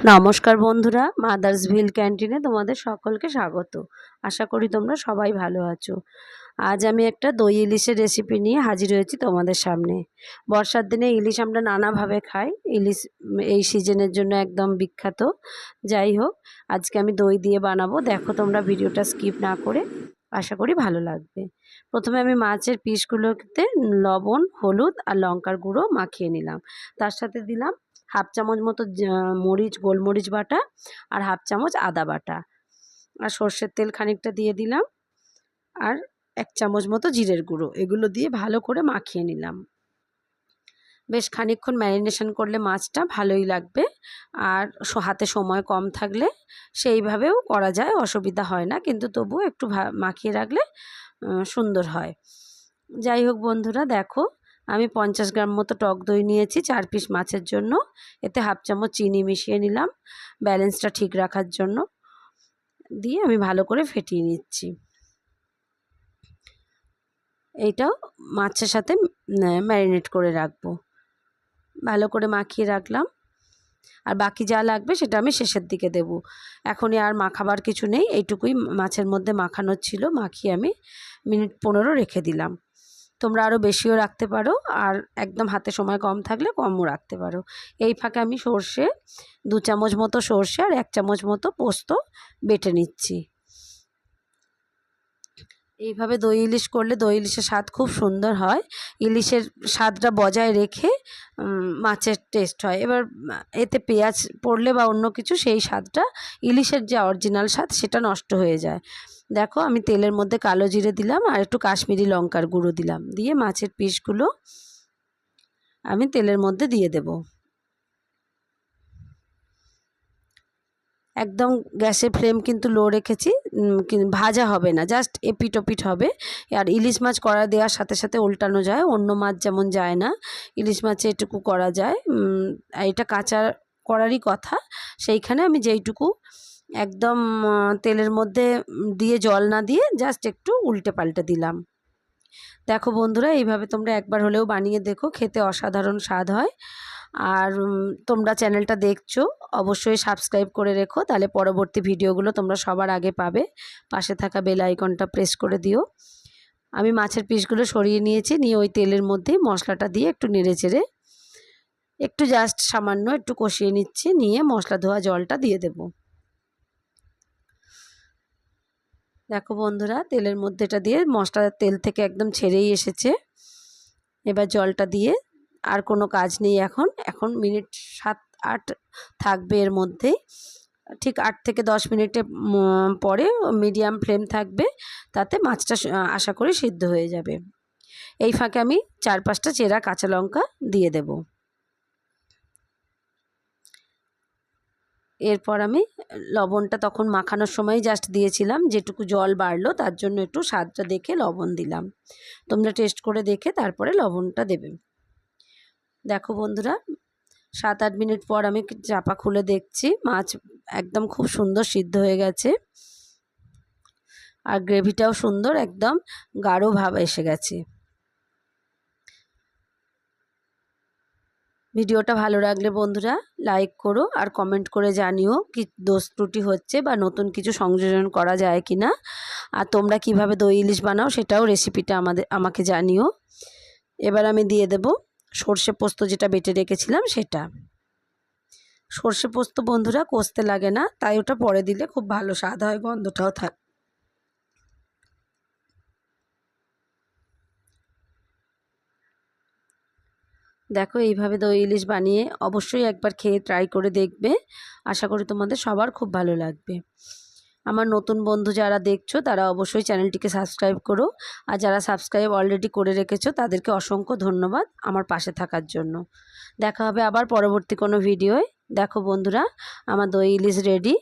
নমস্কার বন্ধুরা, মাদার্স ভিল ক্যান্টিনে তোমাদের সকলকে স্বাগত। আশা করি তোমরা সবাই ভালো আছো। আজ আমি একটা দই ইলিশের রেসিপি নিয়ে হাজির হয়েছি তোমাদের সামনে। বর্ষার দিনে ইলিশ আমরা নানাভাবে খাই। ইলিশ এই সিজনের জন্য একদম বিখ্যাত। যাই হোক, আজকে আমি দই দিয়ে বানাবো। দেখো তোমরা ভিডিওটা স্কিপ না করে, আশা করি ভালো লাগবে। প্রথমে আমি মাছের পিসগুলোতে লবণ, হলুদ আর লঙ্কার গুঁড়ো মাখিয়ে নিলাম। তার সাথে দিলাম হাফ চামচ মতো গোলমরিচ বাটা আর হাফ চামচ আদা বাটা, আর সর্ষের তেল খানিকটা দিয়ে দিলাম, আর 1 চামচ মতো জিরের গুঁড়ো। এগুলো দিয়ে ভালো করে মাখিয়ে নিলাম। বেশ খানিকক্ষণ ম্যারিনেশন করলে মাছটা ভালোই লাগবে। আর হাতে সময় কম থাকলে সেইভাবেও করা যায়, অসুবিধা হয় না, কিন্তু তবুও একটু মাখিয়ে রাখলে সুন্দর হয়। যাই হোক বন্ধুরা, দেখো আমি 50 গ্রাম মতো টক দই নিয়েছি 4 পিস মাছের জন্য। এতে হাফ চামচ চিনি মিশিয়ে নিলাম ব্যালেন্সটা ঠিক রাখার জন্য। দিয়ে আমি ভালো করে ফেটিয়ে নিচ্ছি। এইটাও মাছের সাথে ম্যারিনেট করে রাখবো। ভালো করে মাখিয়ে রাখলাম। আর বাকি যা লাগবে সেটা আমি শেষের দিকে দেব। এখনই আর মাখাবার কিছু নেই, এইটুকুই মাছের মধ্যে মাখানোর ছিল। মাখিয়ে আমি মিনিট 15 রেখে দিলাম। তোমরা আরও বেশিও রাখতে পারো, আর একদম হাতে সময় কম থাকলে কমও রাখতে পারো। এই ফাঁকে আমি সর্ষে 2 চামচ মতো সর্ষে আর 1 চামচ মতো পোস্ত বেটে নিচ্ছি। এইভাবে দই ইলিশ করলে দই ইলিশের স্বাদ খুব সুন্দর হয়। ইলিশের স্বাদটা বজায় রেখে মাছের টেস্ট হয়। এবার এতে পেঁয়াজ পড়লে বা অন্য কিছু, সেই স্বাদটা, ইলিশের যে অরিজিনাল স্বাদ, সেটা নষ্ট হয়ে যায়। দেখো আমি তেলের মধ্যে কালো জিরে দিলাম আর একটু কাশ্মীরি লঙ্কার গুঁড়ো দিলাম। দিয়ে মাছের পিসগুলো আমি তেলের মধ্যে দিয়ে দেব। একদম গ্যাসের ফ্লেম কিন্তু লো রেখেছি। ভাজা হবে না, জাস্ট এপিট ওপিট হবে। আর ইলিশ মাছ কড়া দেওয়ার সাথে সাথে উল্টানো যায়, অন্য মাছ যেমন যায় না, ইলিশ মাছে এটুকু করা যায়। এটা কাঁচা করারই কথা। সেইখানে আমি যেইটুকু একদম তেলের মধ্যে দিয়ে জল না দিয়ে জাস্ট একটু উল্টে পাল্টে দিলাম। দেখো বন্ধুরা, এইভাবে তোমরা একবার হলেও বানিয়ে দেখো, খেতে অসাধারণ স্বাদ হয়। আর তোমরা চ্যানেলটা দেখছো, অবশ্যই সাবস্ক্রাইব করে রেখো, তাহলে পরবর্তী ভিডিওগুলো তোমরা সবার আগে পাবে। পাশে থাকা বেল আইকনটা প্রেস করে দিও। আমি মাছের পিসগুলো সরিয়ে নিয়েছি, নিয়ে ওই তেলের মধ্যেই মশলাটা দিয়ে একটু নেড়ে চেড়ে একটু জাস্ট সামান্য একটু কষিয়ে নিচ্ছি। নিয়ে মশলা ধোয়া জলটা দিয়ে দেব। দেখো বন্ধুরা, তেলের মধ্যে এটা দিয়ে মশলা তেল থেকে একদম ছেড়েই এসেছে। এবার জলটা দিয়ে আর কোনো কাজ নেই। এখন মিনিট 7-8 থাকবে এর মধ্যেই। ঠিক 8 থেকে 10 মিনিটে পরে মিডিয়াম ফ্লেম থাকবে, তাতে মাছটা আশা করি সিদ্ধ হয়ে যাবে। এই ফাঁকে আমি 4-5টা চেরা কাঁচা লঙ্কা দিয়ে দেব। এরপর আমি লবণটা তখন মাখানোর সময় জাস্ট দিয়েছিলাম, যেটুকু জল বাড়লো তার জন্য একটু স্বাদটা দেখে লবণ দিলাম। তোমরা টেস্ট করে দেখে তারপরে লবণটা দেবে। দেখো বন্ধুরা, 7-8 মিনিট পর আমি চাপা খুলে দেখছি, মাছ একদম খুব সুন্দর সিদ্ধ হয়ে গেছে। আর গ্রেভিটাও সুন্দর, একদম গাঢ় ভাব এসে গেছে। ভিডিওটা ভালো লাগলে বন্ধুরা লাইক করো আর কমেন্ট করে জানিও কি দোষ ত্রুটি হচ্ছে বা নতুন কিছু সংযোজন করা যায় কি না। আর তোমরা কিভাবে দই ইলিশ বানাও সেটাও রেসিপিটা আমাকে জানিও। এবার আমি দিয়ে দেব সর্ষে পোস্ত, যেটা বেটে রেখেছিলাম সেটা। সর্ষে পোস্ত বন্ধুরা কষতে লাগে না, তাই ওটা পরে দিলে খুব ভালো স্বাদ হয়, গন্ধটাও থাকে। দেখো এইভাবে দই ইলিশ বানিয়ে অবশ্যই একবার খেয়ে ট্রাই করে দেখবে। আশা করি তোমাদের সবার খুব ভালো লাগবে। আমার নতুন বন্ধু যারা দেখছো তারা অবশ্যই চ্যানেলটিকে সাবস্ক্রাইব করো। আর যারা সাবস্ক্রাইব অলরেডি করে রেখেছো তাদেরকে অসংখ্য ধন্যবাদ আমার পাশে থাকার জন্য। দেখা হবে আবার পরবর্তী কোনো ভিডিওয়। দেখো বন্ধুরা, আমার দই ইলিশ রেডি।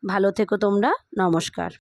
ভালো থেকো তোমরা। নমস্কার।